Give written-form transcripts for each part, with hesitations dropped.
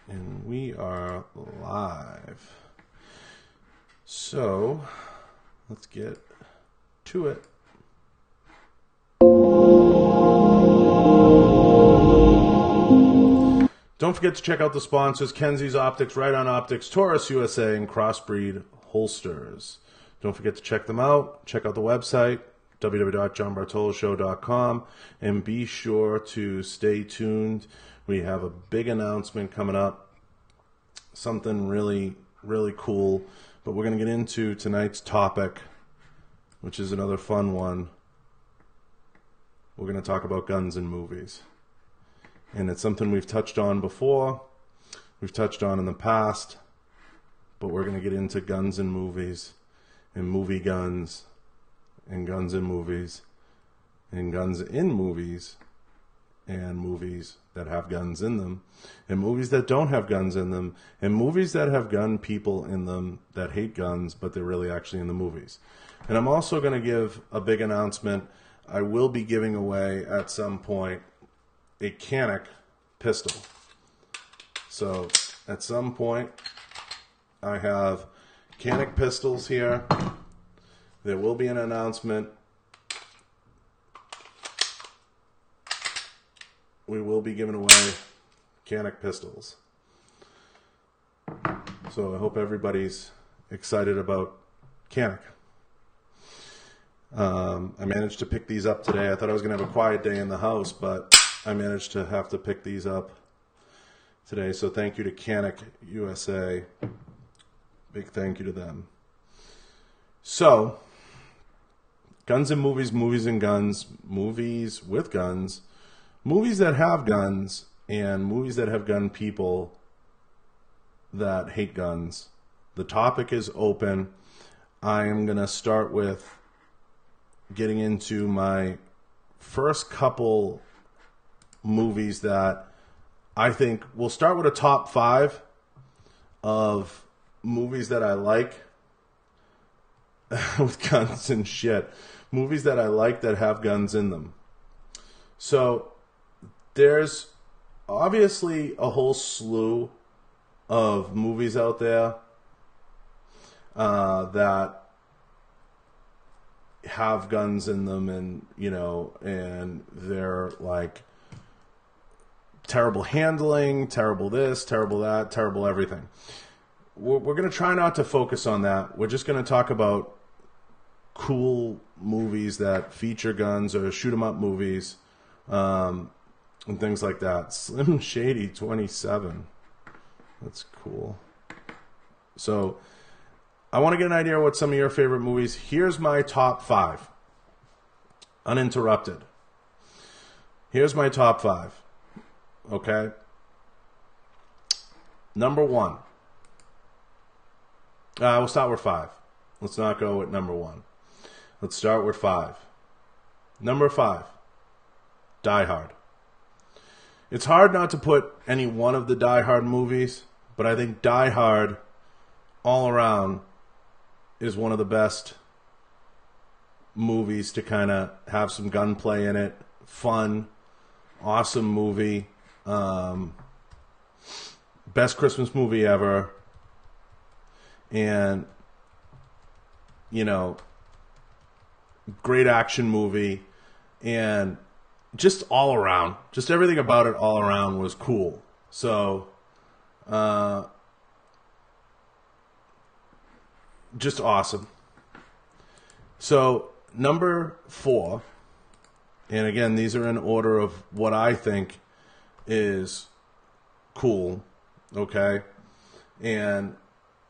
And we are live. So, let's get to it. Don't forget to check out the sponsors, Kenzies Optics, Riton Optics, Taurus USA, and Crossbreed Holsters. Don't forget to check them out. Check out the website, www.johnbartoloshow.com, and be sure to stay tuned. We have a big announcement coming up, something really, really cool. But we're going to get into tonight's topic, which is another fun one. We're going to talk about guns in movies. And it's something we've touched on before, we've touched on in the past, but we're going to get into guns in movies, and movie guns, and guns in movies, and guns in movies, and movies that have guns in them, and movies that don't have guns in them, and movies that have gun people in them that hate guns, but they're really actually in the movies. And I'm also going to give a big announcement. I will be giving away at some point a Canik pistol. So at some point I have Canik pistols here. There will be an announcement. We will be giving away Canik pistols. So I hope everybody's excited about Canik. I managed to pick these up today. I thought I was going to have a quiet day in the house, but I managed to have to pick these up today. So thank you to Kenzies USA. Big thank you to them. So, guns and movies, movies and guns, movies with guns, movies that have guns, and movies that have gun people that hate guns. The topic is open. I am going to start with getting into my first couple movies that I think we'll start with a top 5 of movies that I like with guns and shit. Movies that I like that have guns in them. So there's obviously a whole slew of movies out there that have guns in them, and and they're like terrible handling, terrible this, terrible that, terrible everything. We're going to try not to focus on that. We're just going to talk about cool movies that feature guns, or shoot 'em up movies, and things like that. Slim Shady 27. That's cool. So I want to get an idea of what some of your favorite movies. Here's my top 5. Uninterrupted. Here's my top 5. Okay? Number 1. We'll start with 5. Let's not go with number 1. Let's start with 5. Number 5. Die Hard. It's hard not to put any one of the Die Hard movies, but I think Die Hard all around is one of the best movies to kind of have some gunplay in it. Fun. Awesome movie. Best Christmas movie ever. And, great action movie. And just all around, just everything about it all around was cool. So, just awesome. So, number 4, and again, these are in order of what I think is cool, okay? And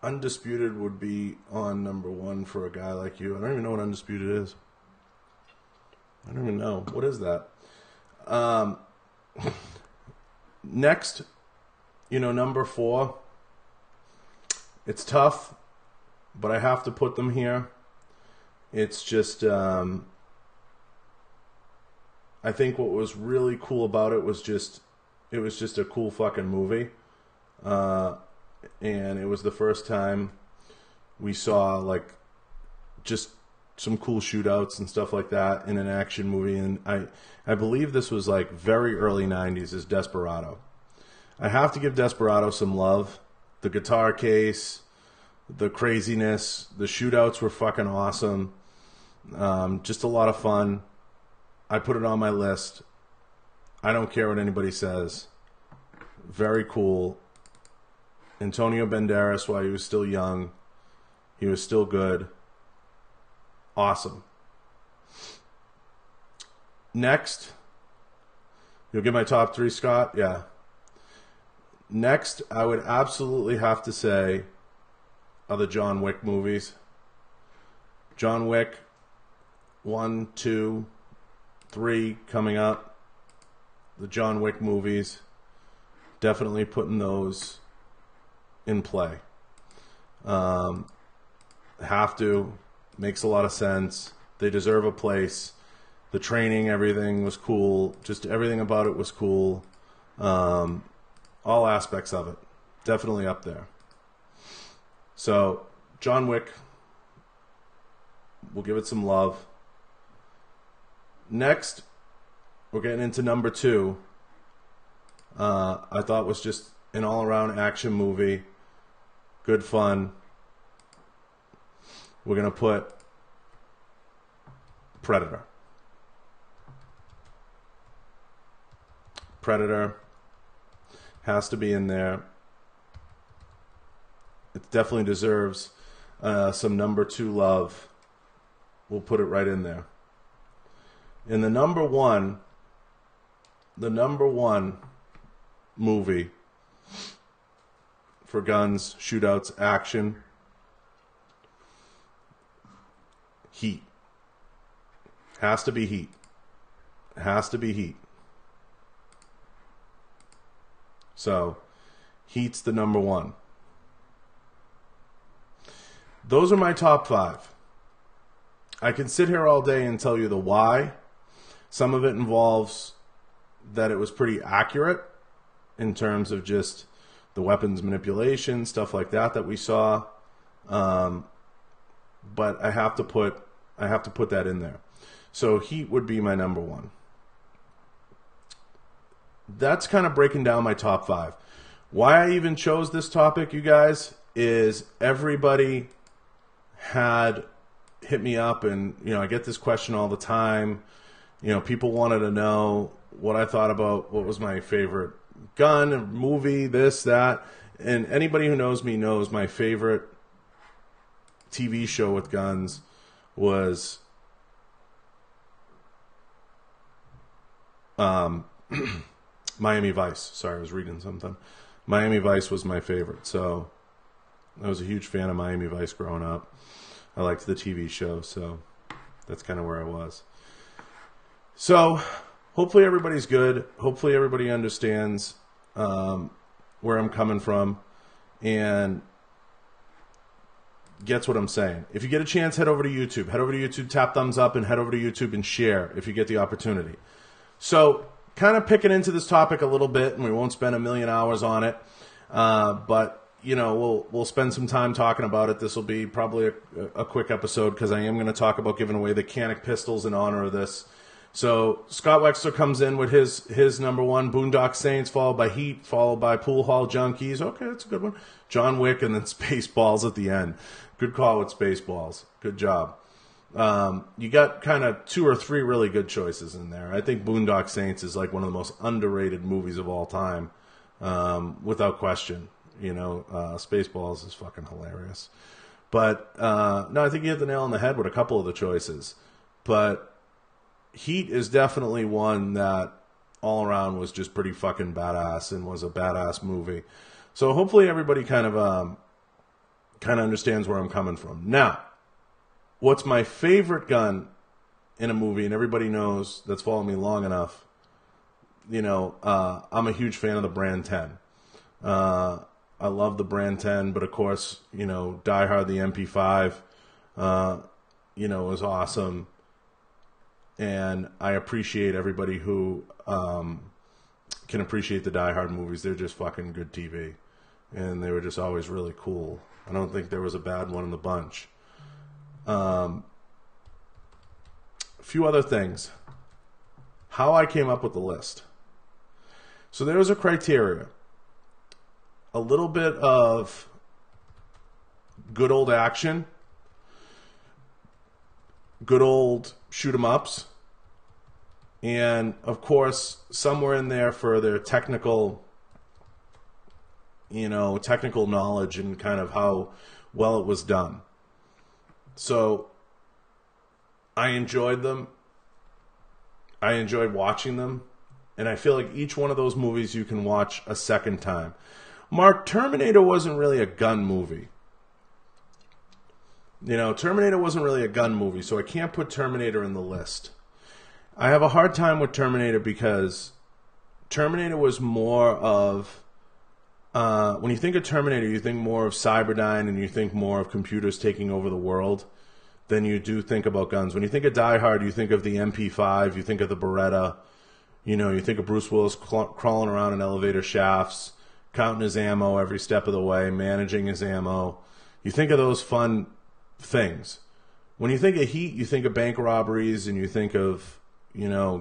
Undisputed would be on number 1 for a guy like you. I don't even know what Undisputed is. I don't even know. What is that? Next, number 4. It's tough, but I have to put them here. It's just, I think what was really cool about it was it was just a cool fucking movie. And it was the first time we saw, like, just some cool shootouts and stuff like that in an action movie. And I believe this was, like, very early 90s, is Desperado. I have to give Desperado some love. The guitar case, the craziness, the shootouts were fucking awesome. Just a lot of fun. I put it on my list. I don't care what anybody says. Very cool. Antonio Banderas, while he was still young, he was still good. Awesome. Next, you'll get my top 3, Scott? Yeah. Next, I would absolutely have to say are the John Wick movies. John Wick 1, 2, 3 coming up. The John Wick movies. Definitely putting those in play. Have to. Makes a lot of sense. They deserve a place. The training, everything was cool. Just everything about it was cool. All aspects of it. Definitely up there. So, John Wick. We'll give it some love. Next, we're getting into number 2. I thought was just an all-around action movie. Good fun. We're going to put Predator. Predator has to be in there. It definitely deserves some number 2 love. We'll put it right in there. In the number one movie for guns, shootouts, action, Heat. Has to be Heat. Has to be Heat. So, Heat's the number 1. Those are my top 5. I can sit here all day and tell you the why. Some of it involves that it was pretty accurate in terms of just the weapons manipulation, stuff like that we saw. But I have to put that in there. So Heat would be my number 1. That's kind of breaking down my top 5. Why I even chose this topic, you guys, is everybody had hit me up, and I get this question all the time. People wanted to know what I thought about what was my favorite gun, movie, this, that. And anybody who knows me knows my favorite TV show with guns was Miami Vice. Sorry, I was reading something. Miami Vice was my favorite. So I was a huge fan of Miami Vice growing up. I liked the TV show, so that's kind of where I was. So hopefully everybody's good. Hopefully everybody understands where I'm coming from and gets what I'm saying. If you get a chance, head over to YouTube. Head over to YouTube, tap thumbs up, and head over to YouTube and share if you get the opportunity. So kind of picking into this topic a little bit, and we won't spend a million hours on it, but we'll spend some time talking about it. This will be probably a quick episode because I am going to talk about giving away the Canik pistols in honor of this. So Scott Wexler comes in with his number 1, Boondock Saints, followed by Heat, followed by Pool Hall Junkies. Okay, that's a good one. John Wick, and then Spaceballs at the end. Good call with Spaceballs. Good job. You got kind of 2 or 3 really good choices in there. I think Boondock Saints is like one of the most underrated movies of all time, without question. Spaceballs is fucking hilarious. But no, I think you hit the nail on the head with a couple of the choices. But Heat is definitely one that all around was just pretty fucking badass and was a badass movie. So hopefully everybody kind of understands where I'm coming from. Now, what's my favorite gun in a movie, and everybody knows that's followed me long enough, I'm a huge fan of the Brand 10. I love the Brand 10, but of course, Die Hard, the MP5, is awesome. And I appreciate everybody who can appreciate the Die Hard movies. They're just fucking good TV. And they were just always really cool. I don't think there was a bad one in the bunch. A few other things. How I came up with the list. So there was a criteria. a little bit of good old action, good old shoot 'em ups, and of course somewhere in there for their technical knowledge and kind of how well it was done. So I enjoyed them. I enjoyed watching them. And I feel like each one of those movies you can watch a second time. Mark, Terminator wasn't really a gun movie. Terminator wasn't really a gun movie, so I can't put Terminator in the list. I have a hard time with Terminator because Terminator was more of... when you think of Terminator, you think more of Cyberdyne and you think more of computers taking over the world than you do think about guns. When you think of Die Hard, you think of the MP5, you think of the Beretta, you think of Bruce Willis crawling around in elevator shafts, counting his ammo every step of the way, managing his ammo. You think of those fun things. When you think of Heat, you think of bank robberies and you think of,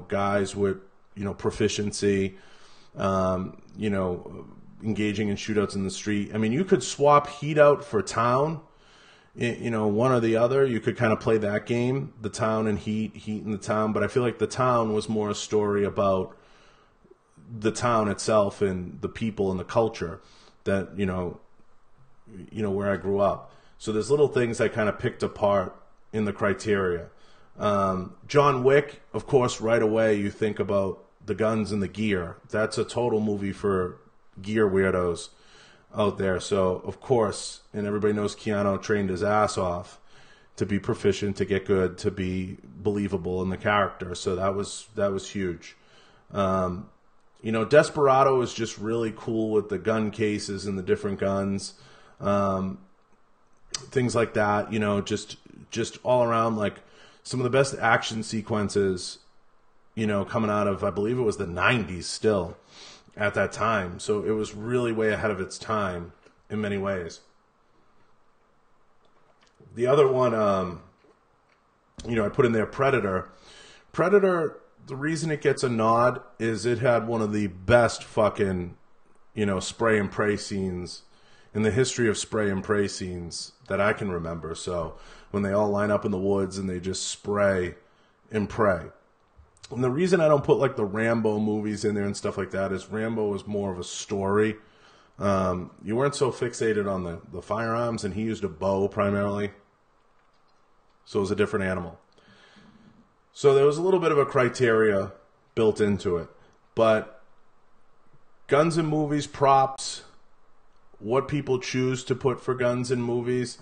guys with, proficiency, engaging in shootouts in the street. I mean, you could swap Heat out for Town, one or the other. You could kind of play that game, the Town and Heat and the Town. But I feel like the Town was more a story about the town itself and the people and the culture that, where I grew up. So there's little things I kind of picked apart in the criteria. John Wick, of course, right away you think about the guns and the gear. That's a total movie for gear weirdos out there. So, of course, and everybody knows Keanu trained his ass off to be proficient, to get good, to be believable in the character. So that was huge. Desperado is just really cool with the gun cases and the different guns. Things like that, just all around, like some of the best action sequences, coming out of, I believe it was the 90s still at that time. So it was really way ahead of its time in many ways. The other one, I put in there Predator. Predator, the reason it gets a nod is it had one of the best fucking, spray and pray scenes in the history of spray and pray scenes that I can remember. So when they all line up in the woods and they just spray and pray. And the reason I don't put like the Rambo movies in there and stuff like that is Rambo was more of a story. You weren't so fixated on the firearms, and he used a bow primarily. So it was a different animal. So there was a little bit of a criteria built into it. But guns in movies, props, what people choose to put for guns in movies,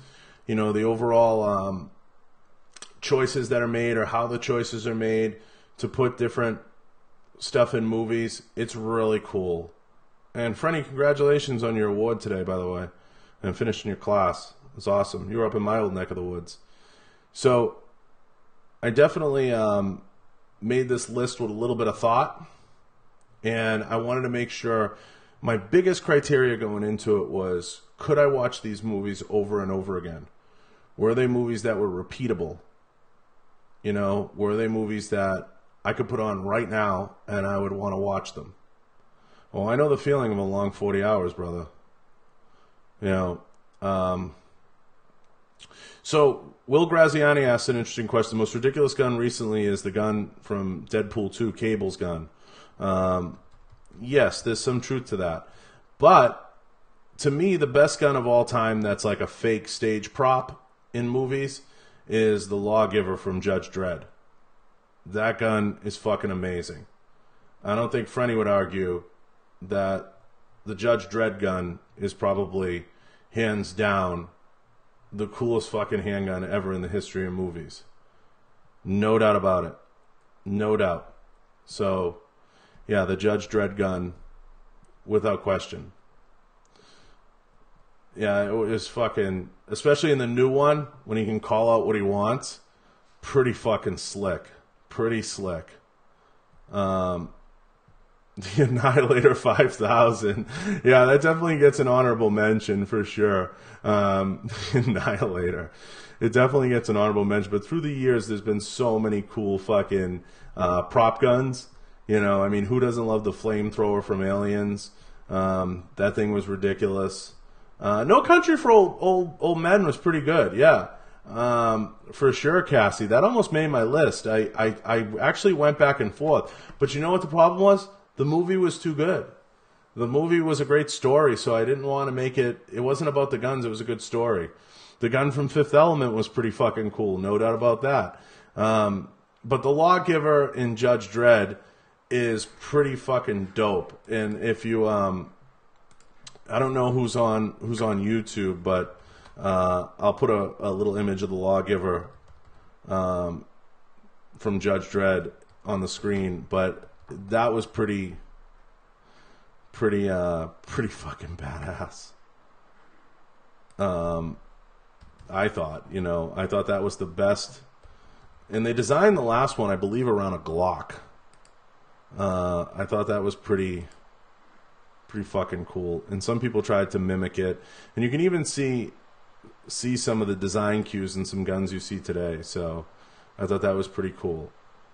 the overall choices that are made or how the choices are made to put different stuff in movies, it's really cool. And Frenny, congratulations on your award today, by the way, and finishing your class. It's awesome. You were up in my old neck of the woods. So I definitely made this list with a little bit of thought, and I wanted to make sure my biggest criteria going into it was, could I watch these movies over and over again? Were they movies that were repeatable? Were they movies that I could put on right now and I would want to watch them? Well, I know the feeling of a long 40 hours, brother. So Will Graziani asked an interesting question. The most ridiculous gun recently is the gun from Deadpool 2, Cable's gun. Yes, there's some truth to that. But to me, the best gun of all time that's like a fake stage prop in movies is the Lawgiver from Judge Dredd. That gun is fucking amazing. I don't think Frenny would argue that the Judge Dredd gun is probably, hands down, the coolest fucking handgun ever in the history of movies. No doubt about it. No doubt. So, yeah, the Judge Dredd gun, without question. Yeah, it was fucking, especially in the new one, when he can call out what he wants, pretty fucking slick. Pretty slick. The Annihilator 5000. Yeah, that definitely gets an honorable mention for sure. Annihilator. It definitely gets an honorable mention. But through the years, there's been so many cool fucking prop guns. Who doesn't love the flamethrower from Aliens? That thing was ridiculous. No Country for Old Men was pretty good, yeah. For sure, Cassie. That almost made my list. I actually went back and forth. But you know what the problem was? The movie was too good. The movie was a great story, so I didn't want to make it... It wasn't about the guns, it was a good story. The gun from Fifth Element was pretty fucking cool, no doubt about that. But The Lawgiver in Judge Dredd is pretty fucking dope. And if you... I don't know who's on YouTube, but I'll put a little image of The Lawgiver from Judge Dredd on the screen. But that was pretty fucking badass. I thought that was the best. And they designed the last one, I believe, around a Glock. I thought that was pretty fucking cool. And some people tried to mimic it. And you can even see some of the design cues in some guns you see today. So I thought that was pretty cool.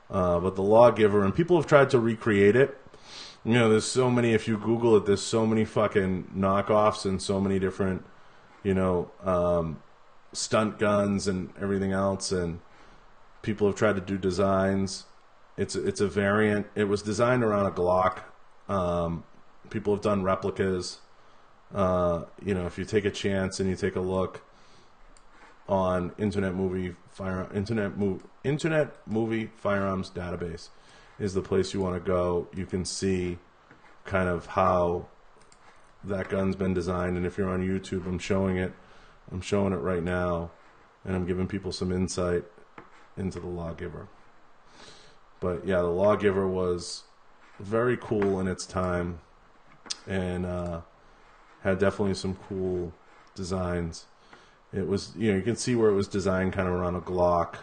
But The Lawgiver, and people have tried to recreate it. You know, there's so many, if you Google it, there's so many fucking knockoffs and so many different, stunt guns and everything else. And people have tried to do designs. It's a variant. It was designed around a Glock. People have done replicas. If you take a chance and you take a look on Internet Movie Firearms Database is the place you want to go. You can see kind of how that gun's been designed. And if you're on YouTube, I'm showing it right now, and I'm giving people some insight into The Lawgiver. But yeah, The Lawgiver was very cool in its time, and had definitely some cool designs. It was, you can see where it was designed kind of around a Glock,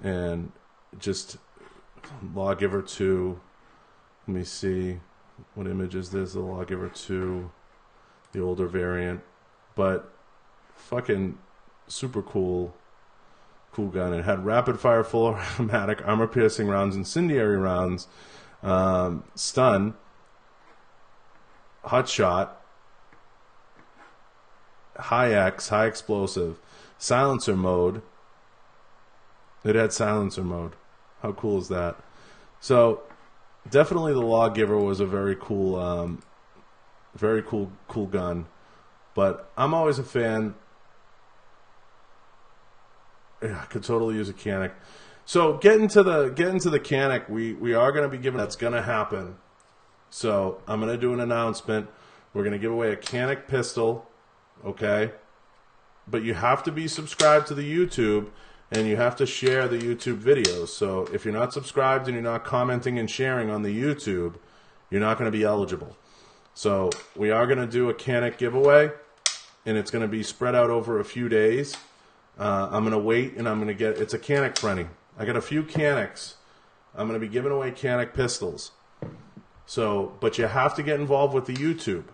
and just Lawgiver 2. Let me see, what image is this? The Lawgiver 2, the older variant, but fucking super cool gun. It had rapid fire, full automatic, armor piercing rounds, incendiary rounds, stun, hot shot, high X, high explosive, silencer mode. It had silencer mode. How cool is that? So definitely The Lawgiver was a very cool gun. But I'm always a fan. Yeah, I could totally use a Canik. So get into the Canik. We are going to be giving. That's going to happen. So I'm going to do an announcement. We're going to give away a Canik pistol. Okay, but you have to be subscribed to the YouTube, and you have to share the YouTube videos. So if you're not subscribed and you're not commenting and sharing on the YouTube, you're not going to be eligible. So we are going to do a Canik giveaway, and it's going to be spread out over a few days. I'm going to wait, and I'm going to get, it's a Canik frenny. I got a few Caniks. I'm going to be giving away Canik pistols. So, but you have to get involved with the YouTube.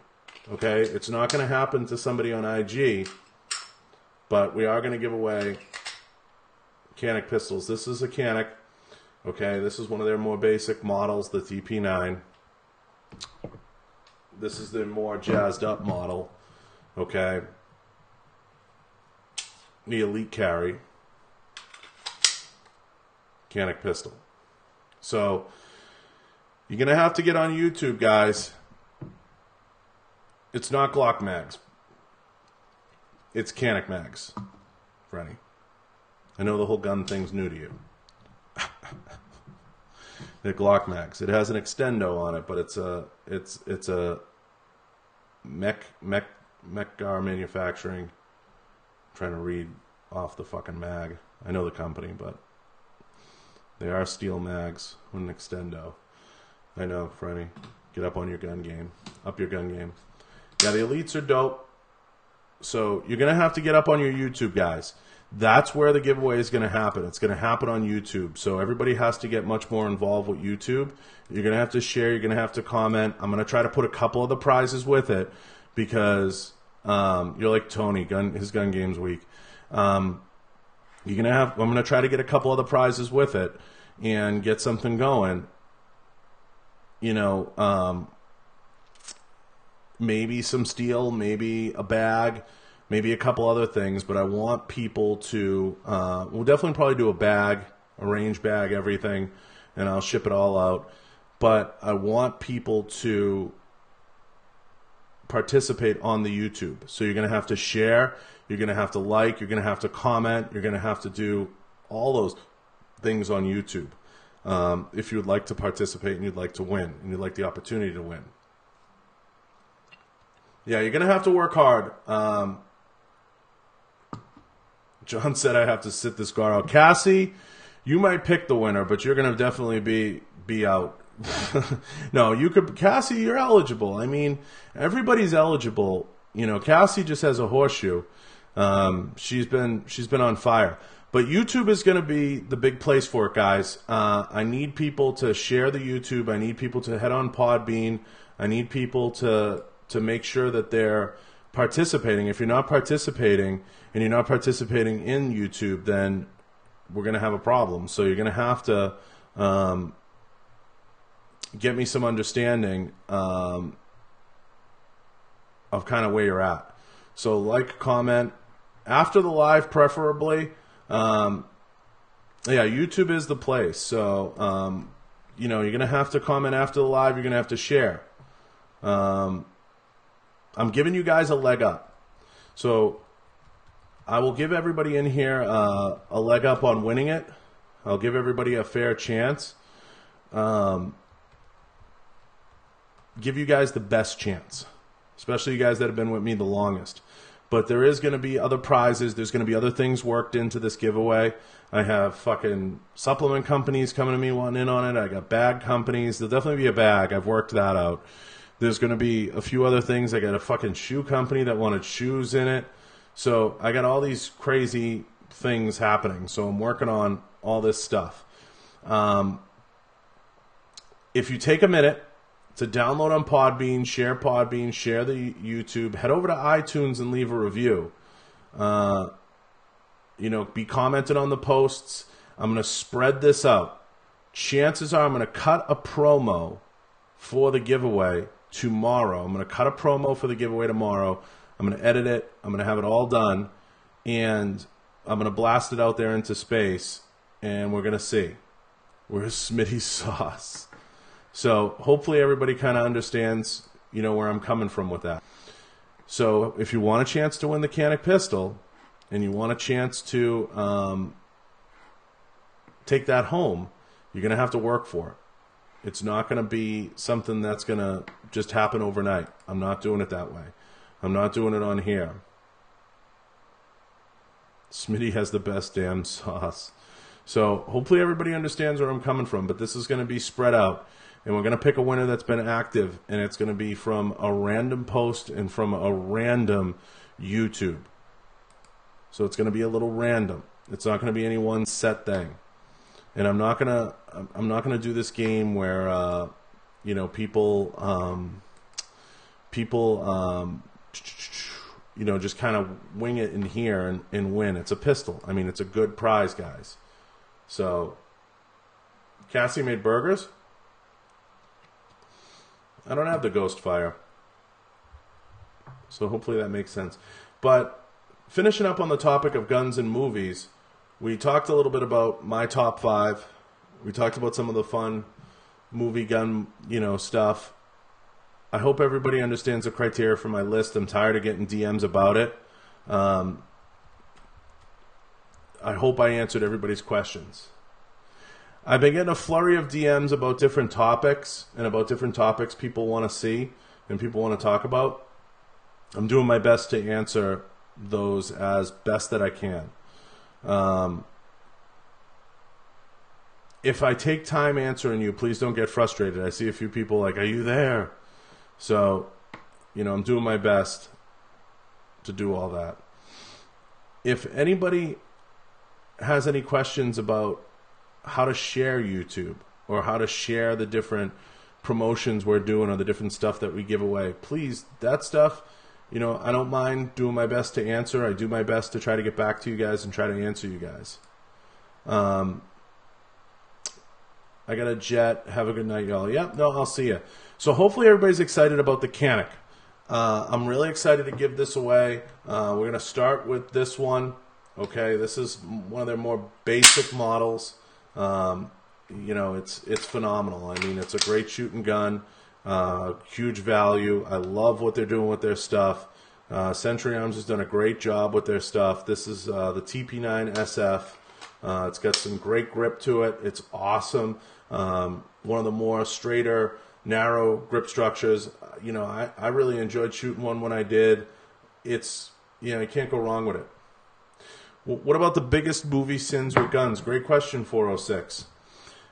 Okay, it's not going to happen to somebody on IG, but we are going to give away Canik pistols. This is a Canik. Okay, this is one of their more basic models, the TP9. This is the more jazzed up model. Okay, the Elite Carry Canik pistol. So you're going to have to get on YouTube, guys. It's not Glock mags. It's Canik mags, Freddy. I know the whole gun thing's new to you. They're Glock mags. It has an extendo on it, but it's a Mechgar manufacturing. I'm trying to read off the fucking mag. I know the company, but they are steel mags with an extendo. I know, Freddy. Get up on your gun game. Up your gun game. Yeah, the Elites are dope. So you're going to have to get up on your YouTube, guys. That's where the giveaway is going to happen. It's going to happen on YouTube. So everybody has to get much more involved with YouTube. You're going to have to share. You're going to have to comment. I'm going to try to put a couple of the prizes with it because you're like Tony. His gun game's weak. I'm going to try to get a couple of the prizes with it and get something going. maybe some steel, maybe a bag, maybe a couple other things, but I want people to, we'll definitely probably do a bag, a range bag, everything, and I'll ship it all out. But I want people to participate on the YouTube. So you're going to have to share, you're going to have to like, you're going to have to comment, you're going to have to do all those things on YouTube if you would like to participate and you'd like to win and you'd like the opportunity to win. Yeah, you're going to have to work hard. John said I have to sit this guard out. Cassie, you might pick the winner, but you're going to definitely be out. No, you could. Cassie, you're eligible. I mean, everybody's eligible. You know, Cassie just has a horseshoe. She's been on fire. But YouTube is going to be the big place for it, guys. I need people to share the YouTube. I need people to head on Podbean. I need people to make sure that they're participating. If you're not participating and you're not participating in YouTube, then we're going to have a problem. So you're going to have to get me some understanding of kind of where you're at. So like, comment after the live, preferably. Yeah, YouTube is the place. So you know, you're gonna have to comment after the live. You're gonna have to share. I'm giving you guys a leg up. So I will give everybody in here a leg up on winning it. I'll give everybody a fair chance. Give you guys the best chance, especially you guys that have been with me the longest. But there is going to be other prizes. There's going to be other things worked into this giveaway. I have fucking supplement companies coming to me wanting in on it. I got bag companies. There'll definitely be a bag. I've worked that out. There's going to be a few other things. I got a fucking shoe company that wanted shoes in it. So I got all these crazy things happening. So I'm working on all this stuff. If you take a minute to download on Podbean, share the YouTube, head over to iTunes and leave a review. You know, be commented on the posts. I'm going to spread this out. Chances are I'm going to cut a promo for the giveaway tomorrow. I'm going to cut a promo for the giveaway tomorrow. I'm going to edit it. I'm going to have it all done. And I'm going to blast it out there into space. And we're going to see. Where's Smitty's sauce? So hopefully everybody kind of understands, you know, where I'm coming from with that. So if you want a chance to win the Canik pistol and you want a chance to take that home, you're going to have to work for it. It's not going to be something that's going to just happen overnight. I'm not doing it that way. I'm not doing it on here. Smitty has the best damn sauce. So hopefully everybody understands where I'm coming from, but this is going to be spread out. And we're going to pick a winner that's been active, and it's going to be from a random post and from a random YouTube. So it's going to be a little random. It's not going to be any one set thing. And I'm not going to do this game where you know, people you know, just kind of wing it in here and win. It's a pistol. I mean, it's a good prize, guys. So Cassie made burgers. I don't have the ghost fire. So hopefully that makes sense. But finishing up on the topic of guns and movies, we talked a little bit about my top 5. We talked about some of the fun movie gun, you know, stuff. I hope everybody understands the criteria for my list. I'm tired of getting DMs about it. I hope I answered everybody's questions. I've been getting a flurry of DMs about different topics and about different topics people want to see and people want to talk about. I'm doing my best to answer those as best that I can. If I take time answering you, please don't get frustrated. I see a few people like, are you there? So, you know, I'm doing my best to do all that. If anybody has any questions about how to share YouTube or how to share the different promotions we're doing or the different stuff that we give away, please, that stuff, you know, I don't mind doing my best to answer. I do my best to try to get back to you guys and try to answer you guys. I got a jet. Have a good night, y'all. Yep, no, I'll see you. So hopefully everybody's excited about the Canik. I'm really excited to give this away. We're going to start with this one. Okay, this is one of their more basic models. You know, it's phenomenal. I mean, it's a great shooting gun. Huge value. I love what they're doing with their stuff. Century Arms has done a great job with their stuff. This is the TP9 SF. It's got some great grip to it. It's awesome. One of the more straighter, narrow grip structures. You know, I really enjoyed shooting one when I did. It's, you know, you can't go wrong with it. What about the biggest movie sins with guns? Great question, 406.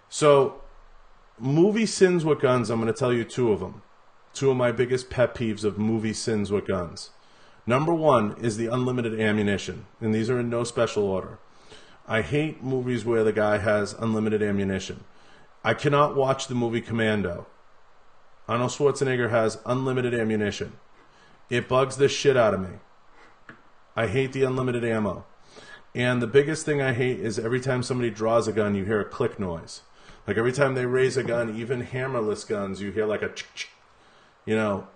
So, movie sins with guns, I'm going to tell you two of them. Two of my biggest pet peeves of movie sins with guns. Number one is the unlimited ammunition, and these are in no special order. I hate movies where the guy has unlimited ammunition. I cannot watch the movie Commando. Arnold Schwarzenegger has unlimited ammunition. It bugs the shit out of me. I hate the unlimited ammo. And the biggest thing I hate is every time somebody draws a gun, you hear a click noise. Like every time they raise a gun, even hammerless guns, you hear like a ch-ch. You know,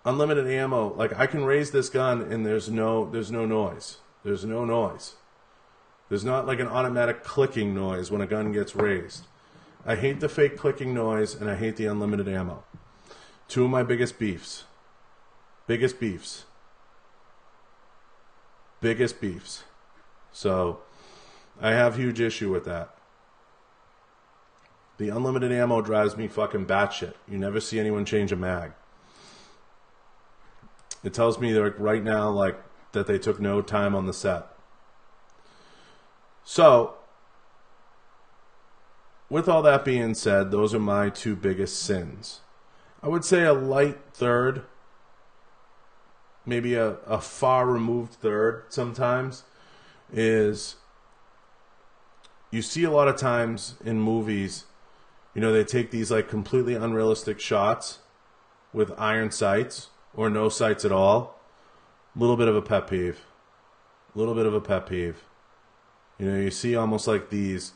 unlimited ammo. Like I can raise this gun and there's no noise. There's no noise. There's not like an automatic clicking noise when a gun gets raised. I hate the fake clicking noise and I hate the unlimited ammo. Two of my biggest beefs. Biggest beefs. Biggest beefs. So I have huge issue with that. The unlimited ammo drives me fucking batshit. You never see anyone change a mag. It tells me like right now like that they took no time on the set. So, with all that being said, those are my two biggest sins. I would say a light third, maybe a far removed third sometimes, is you see a lot of times in movies, you know, they take these like completely unrealistic shots with iron sights or no sights at all. A little bit of a pet peeve. A little bit of a pet peeve. You know, you see almost like these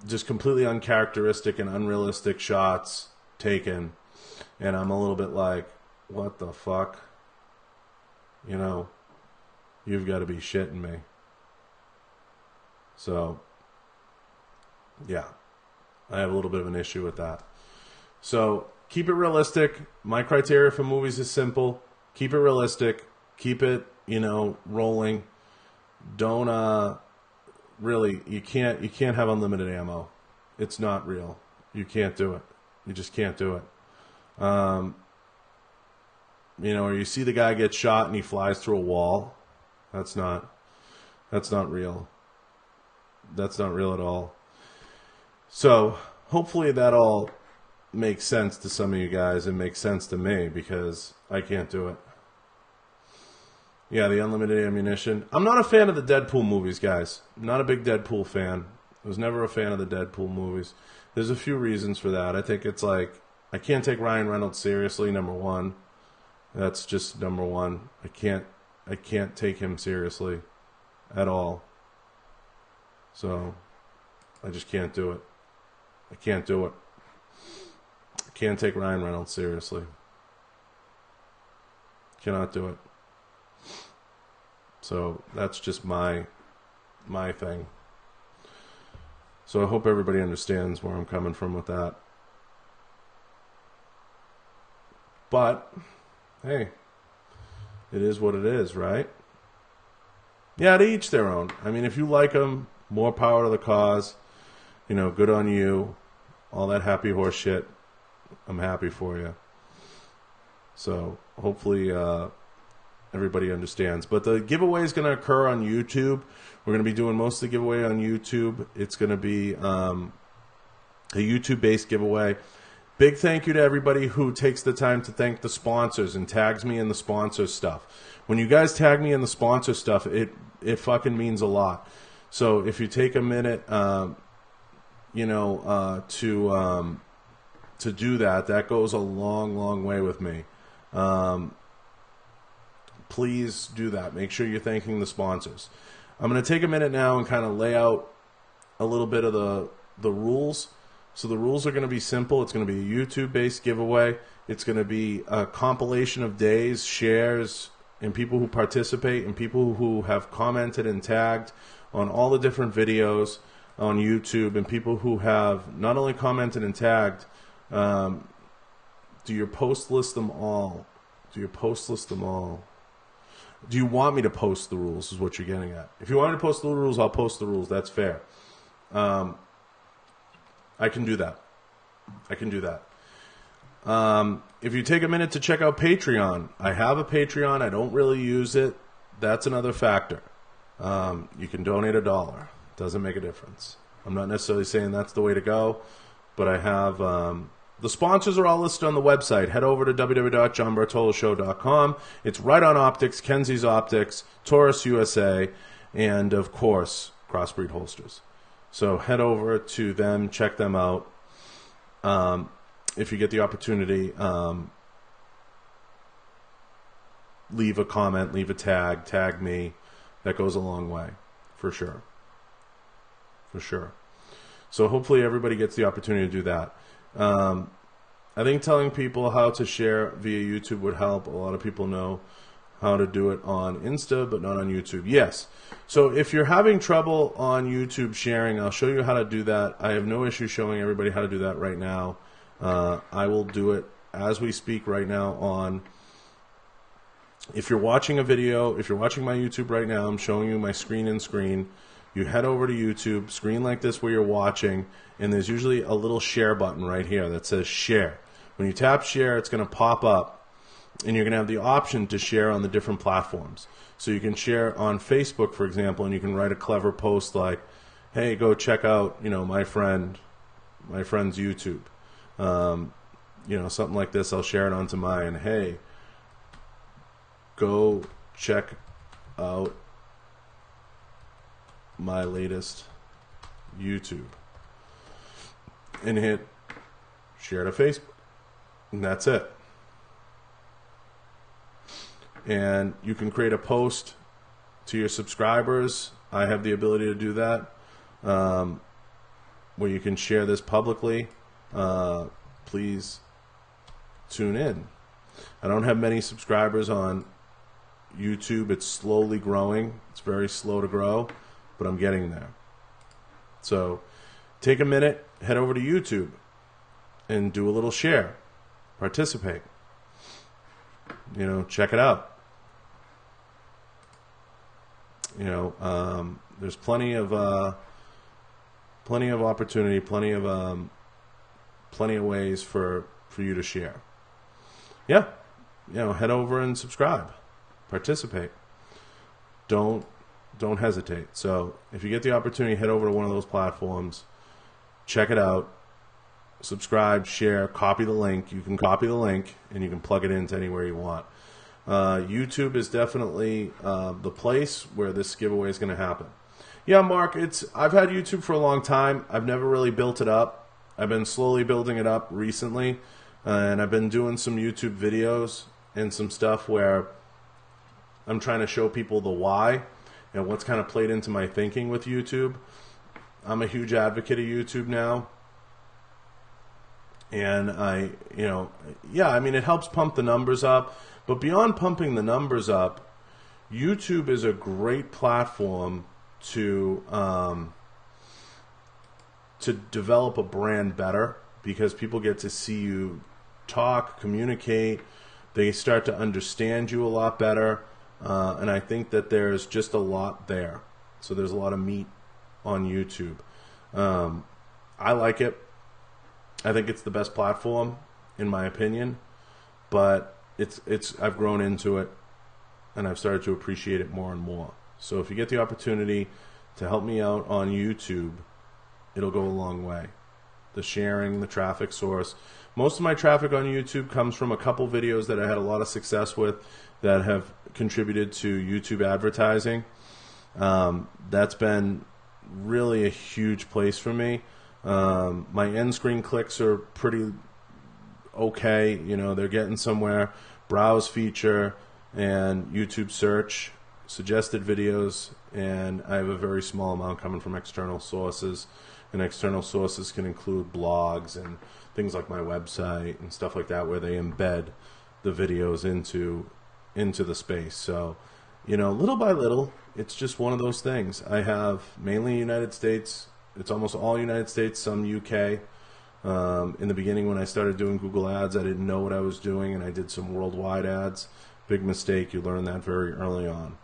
just completely uncharacteristic and unrealistic shots taken, and I'm a little bit like, what the fuck? You know, you've got to be shitting me. So, yeah, I have a little bit of an issue with that. So, keep it realistic. My criteria for movies is simple. Keep it realistic. Keep it, you know, rolling. Don't really, you can't have unlimited ammo. It's not real. You can't do it. You just can't do it. You know, or you see the guy get shot and he flies through a wall. That's not real. That's not real at all. So hopefully that all makes sense to some of you guys and makes sense to me, because I can't do it. Yeah, the unlimited ammunition. I'm not a fan of the Deadpool movies, guys. I'm not a big Deadpool fan. I was never a fan of the Deadpool movies. There's a few reasons for that. I think it's like, I can't take Ryan Reynolds seriously, number one. That's just number one. I can't take him seriously at all. So, I just can't do it. I can't do it. I can't take Ryan Reynolds seriously. Cannot do it. So that's just my thing. So I hope everybody understands where I'm coming from with that. But, hey, it is what it is, right? Yeah, to each their own. I mean, if you like them, more power to the cause. You know, good on you. All that happy horse shit. I'm happy for you. So, hopefully, everybody understands. But the giveaway is going to occur on YouTube. We're going to be doing most of the giveaway on YouTube. It's going to be a YouTube-based giveaway. Big thank you to everybody who takes the time to thank the sponsors and tags me in the sponsor stuff. When you guys tag me in the sponsor stuff, it fucking means a lot. So if you take a minute, you know, to do that, that goes a long, long way with me. Please do that. Make sure you're thanking the sponsors. I'm going to take a minute now and kind of lay out a little bit of the rules. So the rules are going to be simple. It's going to be a YouTube-based giveaway. It's going to be a compilation of days, shares, and people who participate and people who have commented and tagged on all the different videos on YouTube, and people who have not only commented and tagged. Do your post list them all? Do your post list them all? Do you want me to post the rules is what you're getting at. If you want me to post the rules, I'll post the rules. That's fair. I can do that. I can do that. If you take a minute to check out Patreon, I have a Patreon. I don't really use it. That's another factor. You can donate $1. Doesn't make a difference. I'm not necessarily saying that's the way to go, but I have... the sponsors are all listed on the website. Head over to www.johnbartoloshow.com. It's Riton Optics, Kenzies Optics, Taurus USA, and, of course, Crossbreed Holsters. So head over to them, check them out. If you get the opportunity, leave a comment, leave a tag me. That goes a long way, for sure. For sure. So hopefully everybody gets the opportunity to do that. I think telling people how to share via YouTube would help. A lot of people know how to do it on Insta, but not on YouTube. Yes. So if you're having trouble on YouTube sharing, I'll show you how to do that. I have no issue showing everybody how to do that right now. I will do it as we speak right now on... If you're watching a video, if you're watching my YouTube right now, I'm showing you my screen in screen. You head over to YouTube, screen like this where you're watching, and there's usually a little share button right here that says share. When you tap share, it's going to pop up, and you're going to have the option to share on the different platforms. So you can share on Facebook, for example, and you can write a clever post like, hey, go check out, you know, my friend's YouTube. You know, something like this. I'll share it onto mine. Hey, go check out my latest YouTube, and hit share to Facebook, and that's it. And you can create a post to your subscribers. I have the ability to do that, where you can share this publicly. Please tune in. I don't have many subscribers on YouTube. It's slowly growing. It's very slow to grow, but I'm getting there. So take a minute, head over to YouTube, and do a little share. Participate. You know, check it out. You know, there's plenty of opportunity, plenty of ways for you to share. Yeah, you know, head over and subscribe, participate. Don't hesitate. So if you get the opportunity, head over to one of those platforms, check it out, subscribe, share, copy the link. You can copy the link and you can plug it into anywhere you want. YouTube is definitely the place where this giveaway is going to happen. Yeah, Mark, I've had YouTube for a long time. I've never really built it up. I've been slowly building it up recently, and I've been doing some YouTube videos and some stuff where I'm trying to show people the why and what's kind of played into my thinking with YouTube. I'm a huge advocate of YouTube now. And I mean, it helps pump the numbers up. But beyond pumping the numbers up, YouTube is a great platform to develop a brand better, because people get to see you talk, communicate. They start to understand you a lot better. And I think that there's just a lot there. So there's a lot of meat on YouTube. I like it. I think it's the best platform, in my opinion. But I've grown into it, and I've started to appreciate it more and more. So if you get the opportunity to help me out on YouTube, it'll go a long way. The sharing, the traffic source. Most of my traffic on YouTube comes from a couple videos that I had a lot of success with that have contributed to YouTube advertising. That's been really a huge place for me. My end screen clicks are pretty okay. You know, they're getting somewhere. Browse feature and YouTube search, suggested videos, and I have a very small amount coming from external sources. And external sources can include blogs and things like my website and stuff like that, where they embed the videos into the space. So, you know, little by little, it's just one of those things. I have mainly United States. It's almost all United States, some UK. In the beginning, when I started doing Google ads, I didn't know what I was doing, and I did some worldwide ads. Big mistake. You learn that very early on.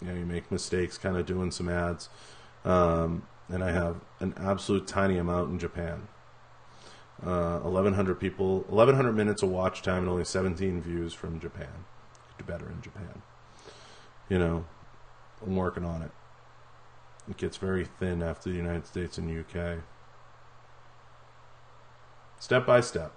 You know, you make mistakes kind of doing some ads. And I have an absolute tiny amount in Japan. 1,100 people, 1,100 minutes of watch time, and only 17 views from Japan. Do better in Japan. You know, I'm working on it. It gets very thin after the United States and UK. Step by step,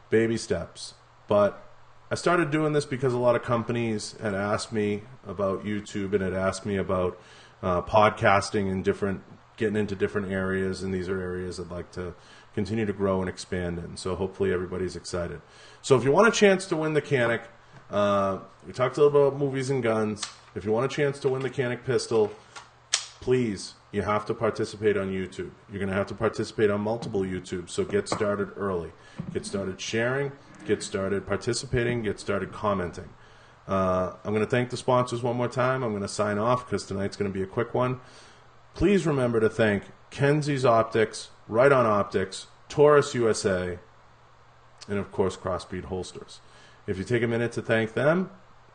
baby steps. But I started doing this because a lot of companies had asked me about YouTube and had asked me about podcasting and getting into different areas, and these are areas I'd like to continue to grow and expand in. So hopefully everybody's excited. So if you want a chance to win the Canik, we talked a little bit about movies and guns. If you want a chance to win the Canik pistol, please, you have to participate on YouTube. You're going to have to participate on multiple YouTubes, so get started early. Get started sharing, get started participating, get started commenting. I'm going to thank the sponsors one more time. I'm going to sign off because tonight's going to be a quick one. Please remember to thank Kenzies Optics, Riton Optics, Taurus USA, and of course Crossbreed Holsters. If you take a minute to thank them,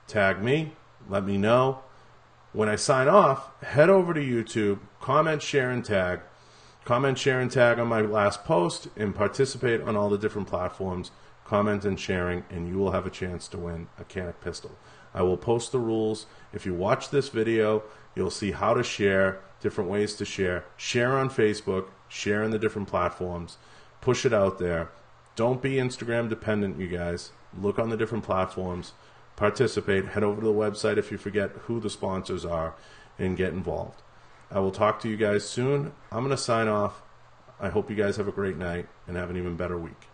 tag me, let me know. When I sign off, head over to YouTube, comment, share, and tag. Comment, share, and tag on my last post, and participate on all the different platforms. Comment and sharing, and you will have a chance to win a Canik pistol. I will post the rules. If you watch this video, you'll see how to share, different ways to share. Share on Facebook, share in the different platforms. Push it out there. Don't be Instagram dependent, you guys. Look on the different platforms. Participate. Head over to the website if you forget who the sponsors are, and get involved. I will talk to you guys soon. I'm going to sign off. I hope you guys have a great night and have an even better week.